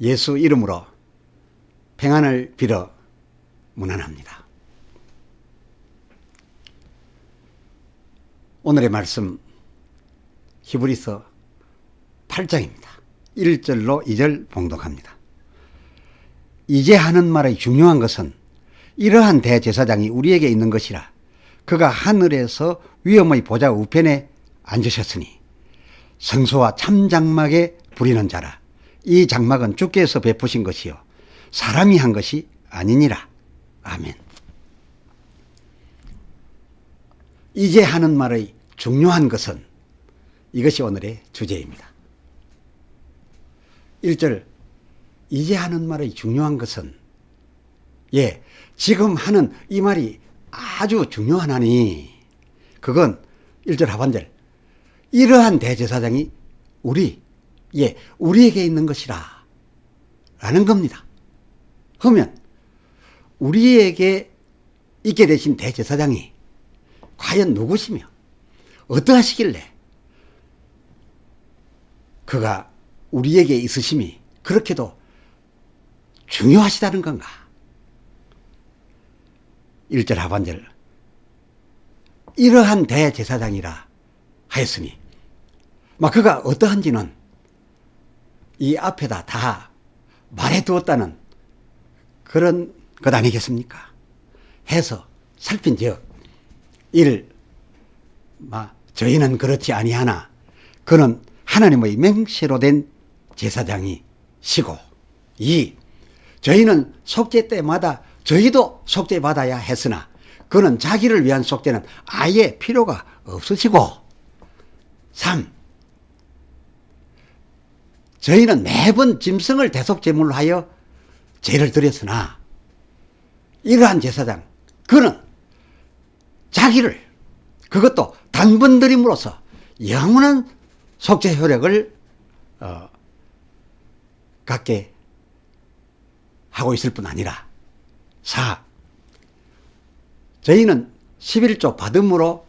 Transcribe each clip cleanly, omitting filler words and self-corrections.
예수 이름으로 평안을 빌어 문안합니다. 오늘의 말씀 히브리서 8장입니다. 1절로 2절 봉독합니다. 이제 하는 말의 중요한 것은 이러한 대제사장이 우리에게 있는 것이라. 그가 하늘에서 위엄의 보좌 우편에 앉으셨으니 성소와 참장막에 부리는 자라. 이 장막은 주께서 베푸신 것이요 사람이 한 것이 아니니라. 아멘. 이제 하는 말의 중요한 것은, 이것이 오늘의 주제입니다. 1절, 이제 하는 말의 중요한 것은, 지금 하는 이 말이 아주 중요하나니, 그건 1절 하반절, 이러한 대제사장이 우리에게 있는 것이라 라는 겁니다. 그러면 우리에게 있게 되신 대제사장이 과연 누구시며 어떠하시길래 그가 우리에게 있으심이 그렇게도 중요하시다는 건가? 1절 하반절, 이러한 대제사장이라 하였으니, 그가 어떠한지는 이 앞에다 다 말해두었다는 그런 것 아니겠습니까? 해서 살핀즉 1. 저희는 그렇지 아니하나 그는 하나님의 맹세로 된 제사장이시고, 2. 저희는 속죄 때마다 저희도 속죄받아야 했으나 그는 자기를 위한 속죄는 아예 필요가 없으시고, 3. 저희는 매번 짐승을 대속제물로 하여 죄를 드렸으나 이러한 제사장, 그는 자기를, 그것도 단번 드림으로써 영원한 속죄 효력을 갖게 하고 있을 뿐 아니라, 4. 저희는 11조 받음으로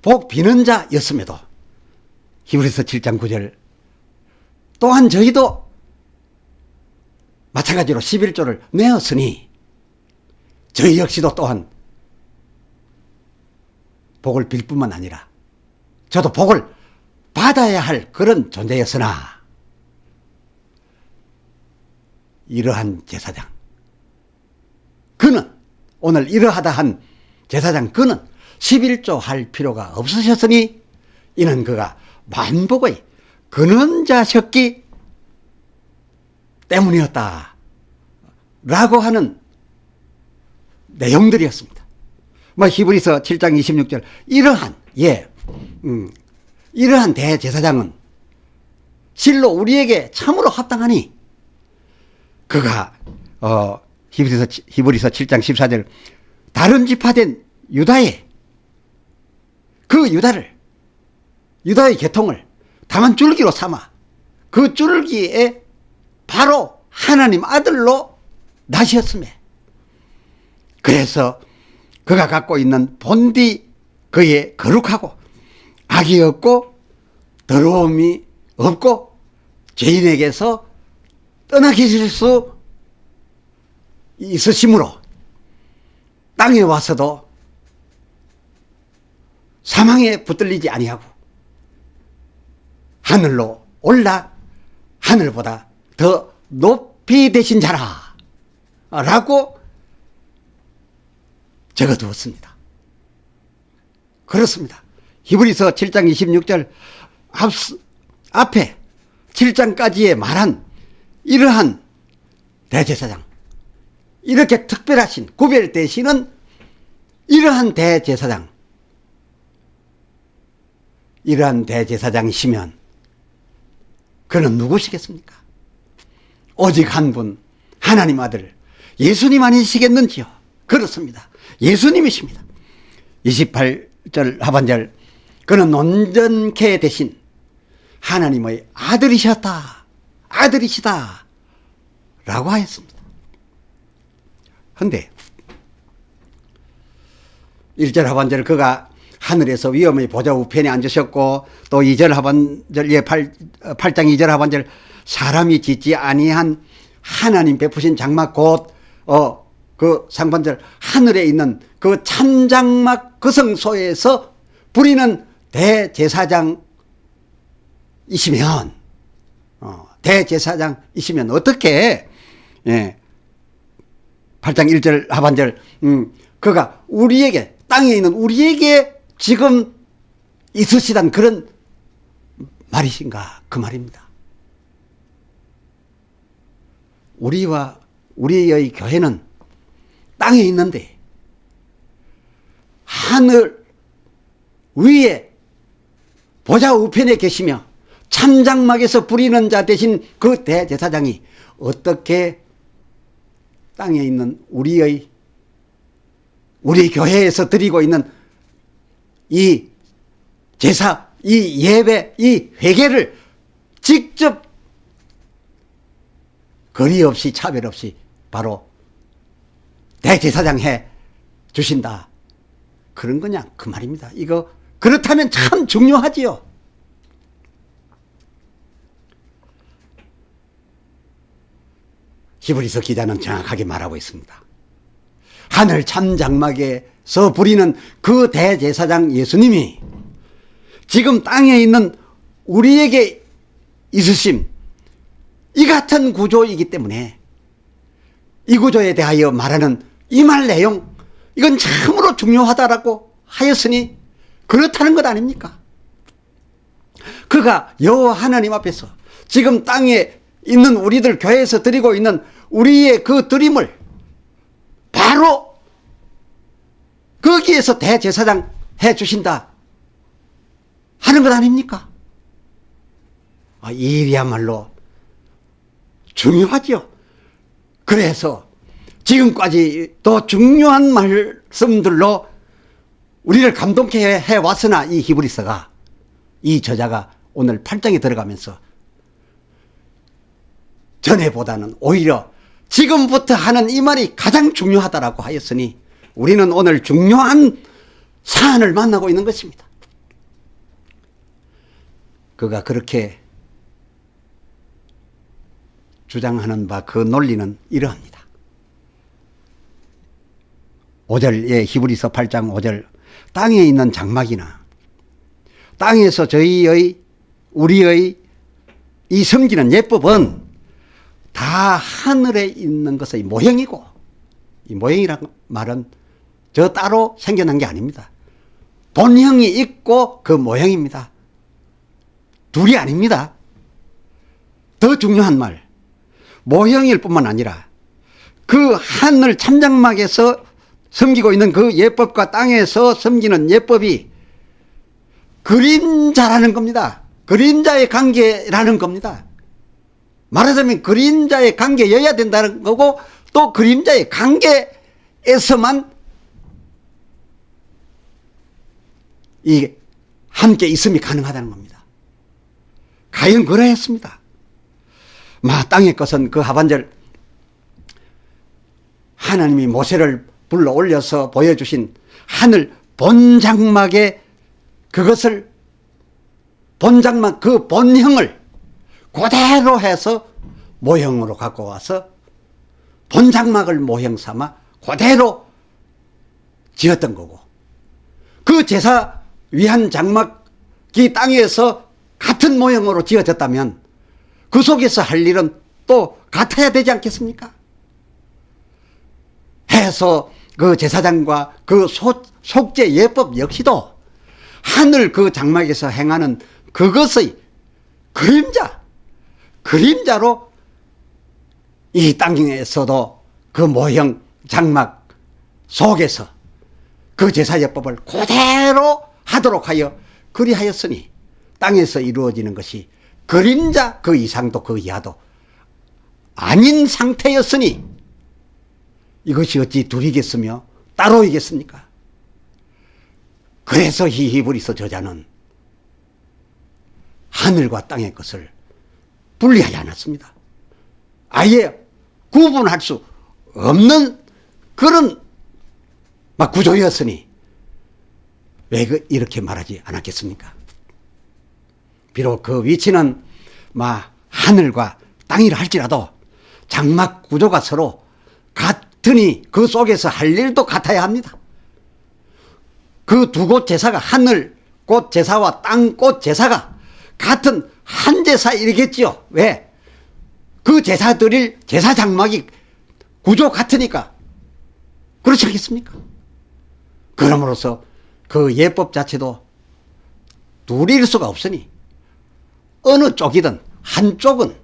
복 비는 자였음에도, 히브리서 7장 9절, 또한 저희도 마찬가지로 11조를 내었으니 저희 역시도 또한 복을 빌 뿐만 아니라 저도 복을 받아야 할 그런 존재였으나, 이러한 제사장, 그는 오늘 이러하다 한 제사장, 그는 11조 할 필요가 없으셨으니 이는 그가 만복의 근원자셨기 때문이었다 라고 하는 내용들이었습니다. 히브리서 7장 26절, 이러한 대제사장은 실로 우리에게 참으로 합당하니, 그가 히브리서 7장 14절, 다른 지파된 유다의 유다의 계통을 다만 줄기로 삼아 그 줄기에 바로 하나님 아들로 나셨음에, 그래서 그가 갖고 있는 본디 그의 거룩하고 악이 없고 더러움이 없고 죄인에게서 떠나게 질 수 있으심으로 땅에 와서도 사망에 붙들리지 아니하고 하늘로 올라 하늘보다 더 높이 되신 자라 라고 적어두었습니다. 그렇습니다. 히브리서 7장 26절 앞에 7장까지의 말한 이러한 대제사장, 이렇게 특별하신 구별되시는 이러한 대제사장, 이러한 대제사장이시면 그는 누구시겠습니까? 오직 한 분, 하나님 아들 예수님 아니시겠는지요? 그렇습니다. 예수님이십니다. 28절 하반절, 그는 온전케 되신 하나님의 아들이시다 라고 하였습니다. 그런데 1절 하반절, 그가 하늘에서 위엄의 보좌 우편에 앉으셨고, 또 2절 하반절, 8장 2절 하반절, 사람이 짓지 아니한 하나님 베푸신 장막 곧 그 상반절 하늘에 있는 그 참장막 그 성소에서 부리는 대제사장이시면 대제사장이시면 어떻게 8장 1절 하반절 그가 우리에게 땅에 있는 우리에게 지금 있으시단 그런 말이신가 그 말입니다. 우리와 우리의 교회는 땅에 있는데 하늘 위에 보좌 우편에 계시며 참장막에서 부리는 자 대신 그 대제사장이 어떻게 땅에 있는 우리 교회에서 드리고 있는 이 제사, 이 예배, 이 회개를 직접 거리 없이 차별 없이 바로 대제사장 해 주신다. 그런 거냐 그 말입니다. 이거 그렇다면 참 중요하지요. 히브리서 기자는 정확하게 말하고 있습니다. 하늘 참장막에서 부리는 그 대제사장 예수님이 지금 땅에 있는 우리에게 있으심 이 같은 구조이기 때문에 이 구조에 대하여 말하는 이 말 내용 이건 참으로 중요하다라고 하였으니 그렇다는 것 아닙니까? 그가 여호와 하나님 앞에서 지금 땅에 있는 우리들 교회에서 드리고 있는 우리의 그 드림을 바로 거기에서 대제사장 해 주신다 하는 것 아닙니까? 이 일이야말로 중요하죠. 그래서 지금까지 또 중요한 말씀들로 우리를 감동케 해왔으나 이 히브리서가 이 저자가 오늘 8장에 들어가면서 전에보다는 오히려 지금부터 하는 이 말이 가장 중요하다라고 하였으니 우리는 오늘 중요한 사안을 만나고 있는 것입니다. 그가 그렇게 주장하는 바 그 논리는 이러합니다. 5절에 히브리서 8장 5절 땅에 있는 장막이나 땅에서 우리의 이 섬기는 예법은 다 하늘에 있는 것의 모형이고 이 모형이란 말은 저 따로 생겨난 게 아닙니다. 본형이 있고 그 모형입니다. 둘이 아닙니다. 더 중요한 말 모형일 뿐만 아니라 그 하늘 참장막에서 섬기고 있는 그 예법과 땅에서 섬기는 예법이 그림자라는 겁니다. 그림자의 관계라는 겁니다. 말하자면 그림자의 관계여야 된다는 거고 또 그림자의 관계에서만 이 함께 있음이 가능하다는 겁니다. 과연 그러했습니다. 땅의 것은 그 하반절 하나님이 모세를 불러 올려서 보여주신 하늘 본장막에 그것을 본장막 그 본형을 그대로 해서 모형으로 갖고 와서 본장막을 모형 삼아 그대로 지었던 거고 그 제사 위한 장막이 땅에서 같은 모형으로 지어졌다면 그 속에서 할 일은 또 같아야 되지 않겠습니까? 해서 그 제사장과 그 속죄 예법 역시도 하늘 그 장막에서 행하는 그것의 그림자로 이 땅에서도 그 모형 장막 속에서 그 제사예법을 그대로 하도록 하여 그리하였으니 땅에서 이루어지는 것이 그림자 그 이상도 그 이하도 아닌 상태였으니 이것이 어찌 둘이겠으며 따로이겠습니까? 그래서 이 히브리서 저자는 하늘과 땅의 것을 분리하지 않았습니다. 아예 구분할 수 없는 그런 구조였으니 왜 이렇게 말하지 않았겠습니까? 비록 그 위치는 하늘과 땅이라 할지라도 장막 구조가 서로 같으니 그 속에서 할 일도 같아야 합니다. 그 두 곳 제사가 하늘 꽃 제사와 땅 꽃 제사가 같은 한 제사 이르겠지요. 왜? 그 제사 드릴 제사 장막이 구조 같으니까. 그렇지 않겠습니까? 그럼으로써 그 예법 자체도 둘일 수가 없으니 어느 쪽이든 한쪽은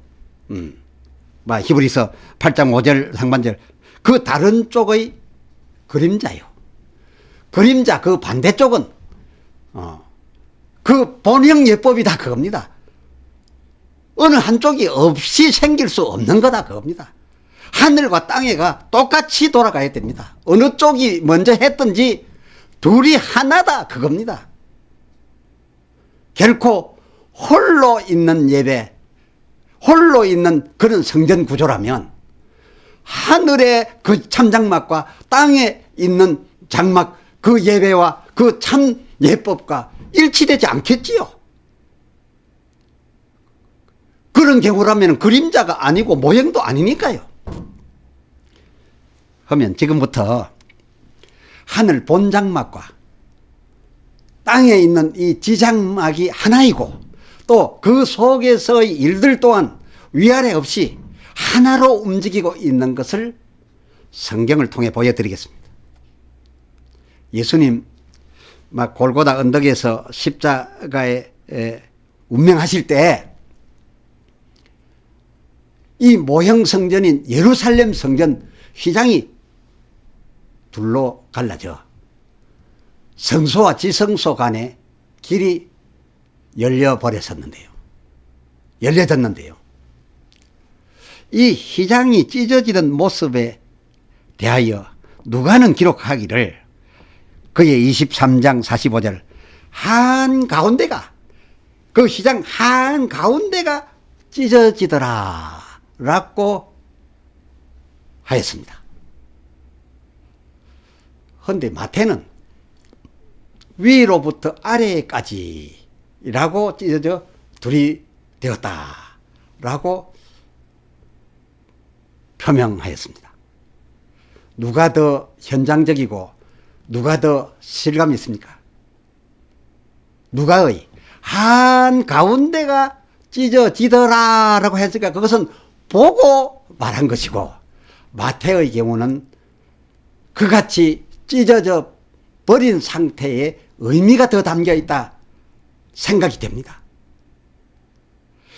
히브리서 8장 5절 상반절 그 다른 쪽의 그림자요. 그림자 그 반대쪽은 그 본형 예법이다 그겁니다. 어느 한쪽이 없이 생길 수 없는 거다 그겁니다. 하늘과 땅에가 똑같이 돌아가야 됩니다. 어느 쪽이 먼저 했든지 둘이 하나다 그겁니다. 결코 홀로 있는 예배, 홀로 있는 그런 성전 구조라면 하늘의 그 참장막과 땅에 있는 장막 그 예배와 그 참 예법과 일치되지 않겠지요. 그런 경우라면 그림자가 아니고 모형도 아니니까요. 그러면 지금부터 하늘 본장막과 땅에 있는 이 지장막이 하나이고 또 그 속에서의 일들 또한 위아래 없이 하나로 움직이고 있는 것을 성경을 통해 보여드리겠습니다. 예수님 막 골고다 언덕에서 십자가에 운명하실 때 이 모형 성전인 예루살렘 성전 휘장이 둘로 갈라져 성소와 지성소 간에 길이 열려버렸었는데요. 열려졌는데요. 이 휘장이 찢어지던 모습에 대하여 누가는 기록하기를 그의 23장 45절 한가운데가 그 휘장 한가운데가 찢어지더라 라고 하였습니다. 그런데 마태는 위로부터 아래까지 라고 찢어져 둘이 되었다 라고 표명하였습니다. 누가 더 현장적이고 누가 더 실감이 있습니까? 누가의 한가운데가 찢어지더라 라고 했으니까 그것은 보고 말한 것이고 마태의 경우는 그같이 찢어져 버린 상태에 의미가 더 담겨 있다 생각이 됩니다.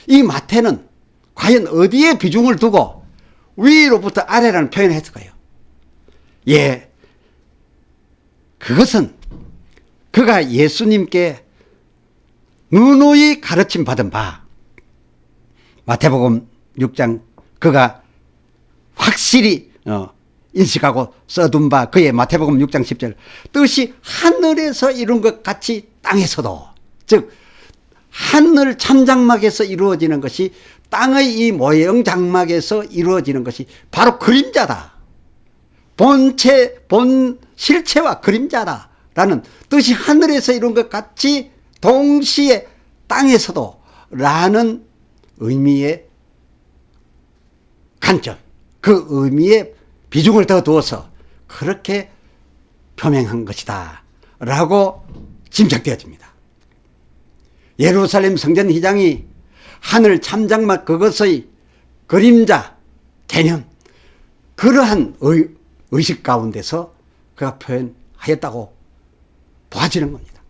이 마태는 과연 어디에 비중을 두고 위로부터 아래라는 표현을 했을까요? 예, 그것은 그가 예수님께 누누이 가르침 받은 바 마태복음 6장 그가 확실히 인식하고 써둔 바 그의 마태복음 6장 10절 뜻이 하늘에서 이룬 것 같이 땅에서도 즉 하늘 참장막에서 이루어지는 것이 땅의 이 모형 장막에서 이루어지는 것이 바로 그림자다. 본 실체와 그림자다 라는 뜻이 하늘에서 이룬 것 같이 동시에 땅에서도 라는 의미의 관점 그 의미에 비중을 더 두어서 그렇게 표명한 것이다 라고 짐작되어집니다. 예루살렘 성전 휘장이 하늘 참장막 그것의 그림자 개념 그러한 의식 가운데서 그가 표현하였다고 보아지는 겁니다.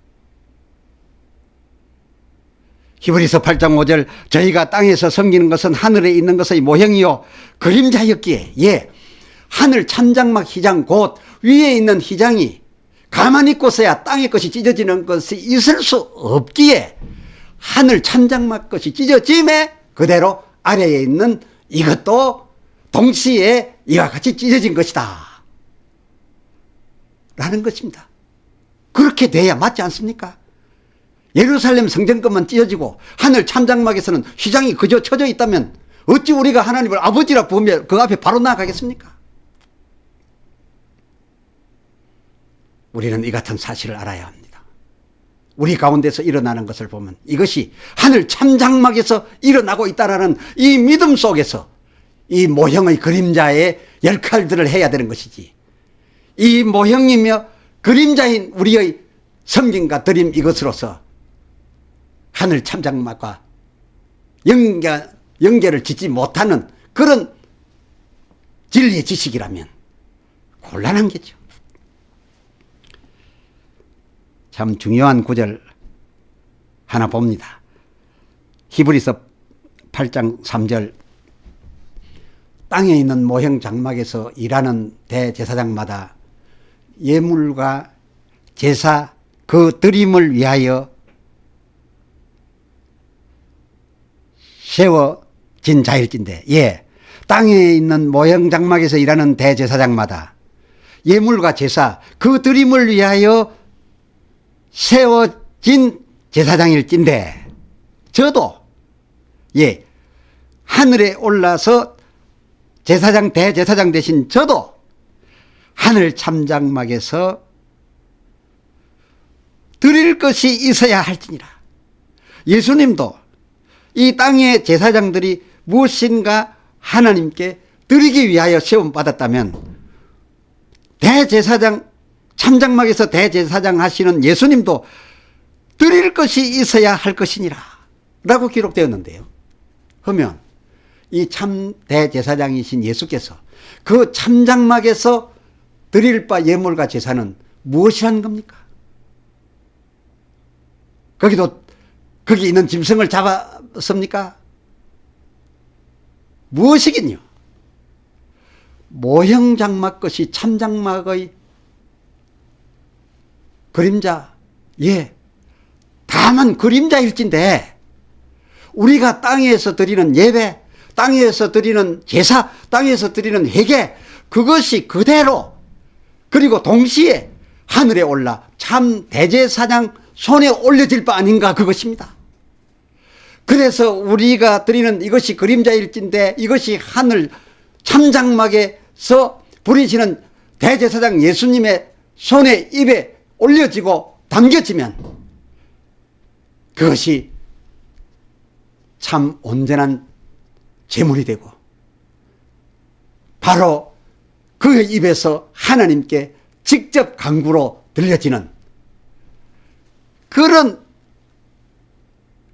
히브리서 8장 5절 저희가 땅에서 섬기는 것은 하늘에 있는 것의 모형이요 그림자였기에 예 하늘 참장막 휘장 곧 위에 있는 휘장이 가만히 있고서야 땅의 것이 찢어지는 것이 있을 수 없기에 하늘 참장막 것이 찢어짐에 그대로 아래에 있는 이것도 동시에 이와 같이 찢어진 것이다 라는 것입니다. 그렇게 돼야 맞지 않습니까? 예루살렘 성전 것만 찢어지고 하늘 참장막에서는 휘장이 그저 쳐져 있다면 어찌 우리가 하나님을 아버지라 부르며 그 앞에 바로 나아가겠습니까? 우리는 이 같은 사실을 알아야 합니다. 우리 가운데서 일어나는 것을 보면 이것이 하늘 참장막에서 일어나고 있다는 이 믿음 속에서 이 모형의 그림자의 역할들을 해야 되는 것이지, 이 모형이며 그림자인 우리의 섬김과 드림 이것으로서 하늘 참장막과 연결을 짓지 못하는 그런 진리의 지식이라면 곤란한 게죠. 참 중요한 구절 하나 봅니다. 히브리서 8장 3절, 땅에 있는 모형 장막에서 일하는 대제사장마다 예물과 제사 그 드림을 위하여 세워진 자일진데, 땅에 있는 모형 장막에서 일하는 대제사장마다 예물과 제사 그 드림을 위하여 세워진 제사장일진데, 저도 하늘에 올라서 제사장 대제사장 대신 저도 하늘 참장막에서 드릴 것이 있어야 할지니라. 예수님도 이 땅의 제사장들이 무엇인가 하나님께 드리기 위하여 세움 받았다면, 대제사장 참장막에서 대제사장 하시는 예수님도 드릴 것이 있어야 할 것이니라 라고 기록되었는데요. 그러면 이 참 대제사장이신 예수께서 그 참장막에서 드릴 바 예물과 제사는 무엇이라는 겁니까? 거기 있는 짐승을 잡았습니까? 무엇이긴요? 모형 장막 것이 참장막의 그림자, 다만 그림자일진데, 우리가 땅에서 드리는 예배, 땅에서 드리는 제사, 땅에서 드리는 회개, 그것이 그대로, 그리고 동시에 하늘에 올라 참 대제사장 손에 올려질 바 아닌가, 그것입니다. 그래서 우리가 드리는 이것이 그림자일진데, 이것이 하늘 참장막에서 부리시는 대제사장 예수님의 손에 입에 올려지고 담겨지면 그것이 참 온전한 제물이 되고, 바로 그 입에서 하나님께 직접 간구로 들려지는 그런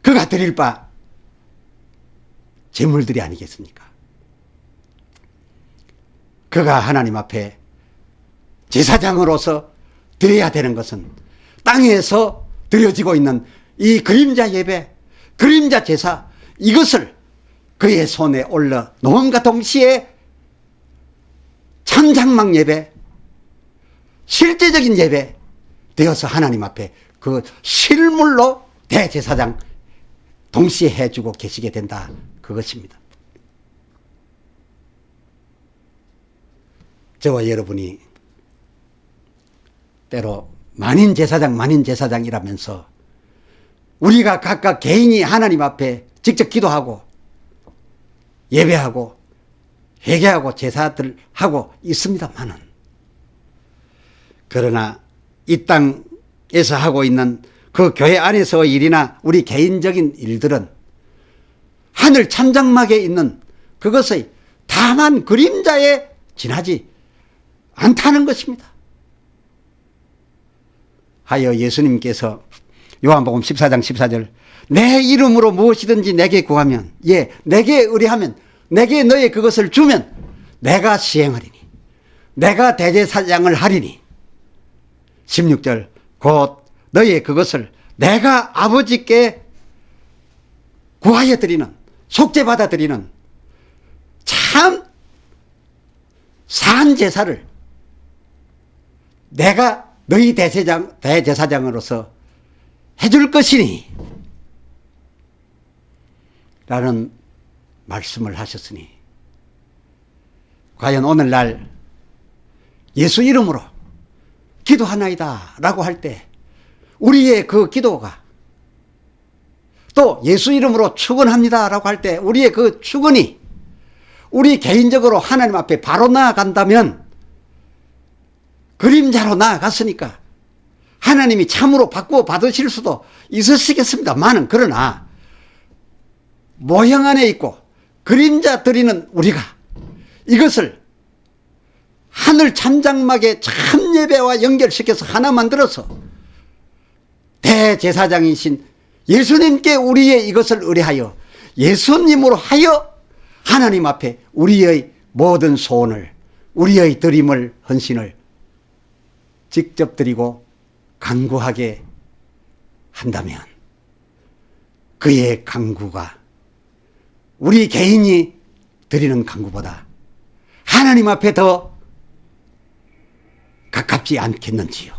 그가 드릴 바 제물들이 아니겠습니까? 그가 하나님 앞에 제사장으로서 드려야 되는 것은 땅에서 드려지고 있는 이 그림자 예배, 그림자 제사, 이것을 그의 손에 올려 놓음과 동시에 참장막 예배, 실제적인 예배 되어서 하나님 앞에 그 실물로 대제사장 동시에 해주고 계시게 된다, 그것입니다. 저와 여러분이 때로 만인 제사장 이라면서 우리가 각각 개인이 하나님 앞에 직접 기도하고 예배하고 회개하고 제사들 하고 있습니다만은, 그러나 이 땅에서 하고 있는 그 교회 안에서의 일이나 우리 개인적인 일들은 하늘 참장막에 있는 그것의 다만 그림자에 지나지 않다는 것입니다. 하여 예수님께서 요한복음 14장 14절, 내 이름으로 무엇이든지 내게 구하면, 내게 의뢰하면, 내게 너의 그것을 주면 내가 시행하리니, 내가 대제사장을 하리니, 16절, 곧 너의 그것을 내가 아버지께 구하여 드리는, 속죄받아 드리는 참 산 제사를 내가 너희 대제사장으로서 해줄 것이니 라는 말씀을 하셨으니, 과연 오늘날 예수 이름으로 기도하나이다 라고 할 때 우리의 그 기도가, 또 예수 이름으로 축원합니다 라고 할 때 우리의 그 축원이 우리 개인적으로 하나님 앞에 바로 나아간다면, 그림자로 나아갔으니까 하나님이 참으로 바꾸어 받으실 수도 있으시겠습니다만은, 그러나 모형 안에 있고 그림자 드리는 우리가 이것을 하늘 참장막의 참 예배와 연결시켜서 하나 만들어서 대제사장이신 예수님께 우리의 이것을 의뢰하여 예수님으로 하여 하나님 앞에 우리의 모든 소원을, 우리의 드림을, 헌신을 직접 드리고 간구하게 한다면 그의 간구가 우리 개인이 드리는 간구보다 하나님 앞에 더 가깝지 않겠는지요.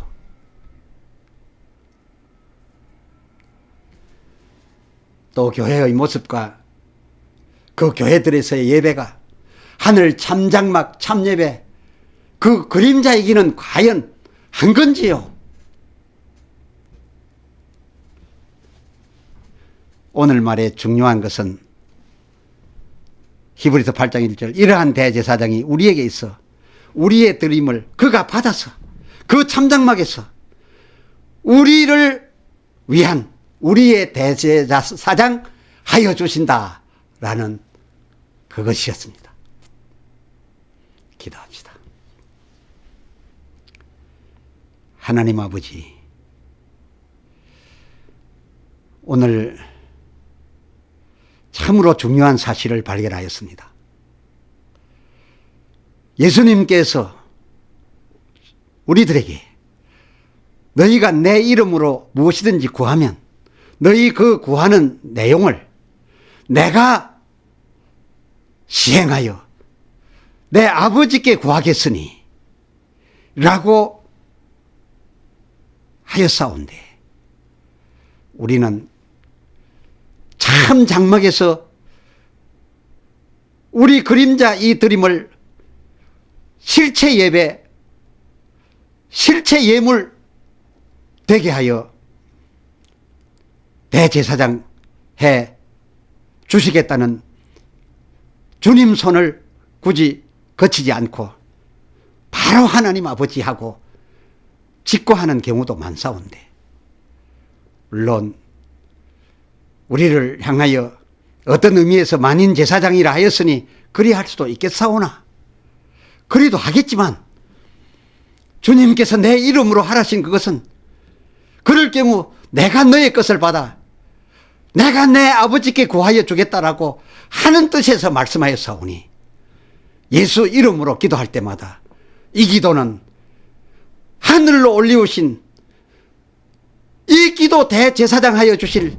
또 교회의 모습과 그 교회들에서의 예배가 하늘 참장막 참예배 그 그림자이기는 과연 한 건지요. 오늘 말의 중요한 것은 히브리서 8장 1절 이러한 대제사장이 우리에게 있어 우리의 드림을 그가 받아서 그 참장막에서 우리를 위한 우리의 대제사장 하여 주신다라는 그것이었습니다. 기도합시다. 하나님 아버지, 오늘 참으로 중요한 사실을 발견하였습니다. 예수님께서 우리들에게 너희가 내 이름으로 무엇이든지 구하면 너희 그 구하는 내용을 내가 시행하여 내 아버지께 구하겠으니 라고 하였사온데, 우리는 참 장막에서 우리 그림자 이 드림을 실체 예배, 실체 예물 되게 하여 대제사장 해 주시겠다는 주님 손을 굳이 거치지 않고 바로 하나님 아버지하고 직구하는 경우도 많사온데, 물론 우리를 향하여 어떤 의미에서 만인 제사장이라 하였으니 그리할 수도 있겠사오나, 그리도 하겠지만 주님께서 내 이름으로 하라신 그것은 그럴 경우 내가 너의 것을 받아 내가 내 아버지께 구하여 주겠다라고 하는 뜻에서 말씀하였사오니, 예수 이름으로 기도할 때마다 이 기도는 하늘로 올리우신 이 기도 대제사장 하여 주실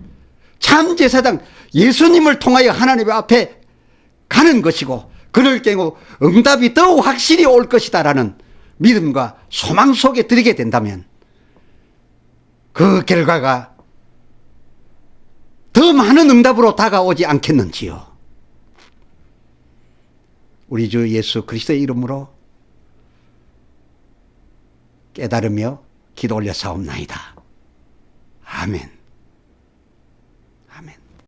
참 제사장 예수님을 통하여 하나님 앞에 가는 것이고, 그럴 경우 응답이 더욱 확실히 올 것이다라는 믿음과 소망 속에 들이게 된다면 그 결과가 더 많은 응답으로 다가오지 않겠는지요. 우리 주 예수 그리스도의 이름으로 깨달으며 기도 올려 사옵나이다. 아멘.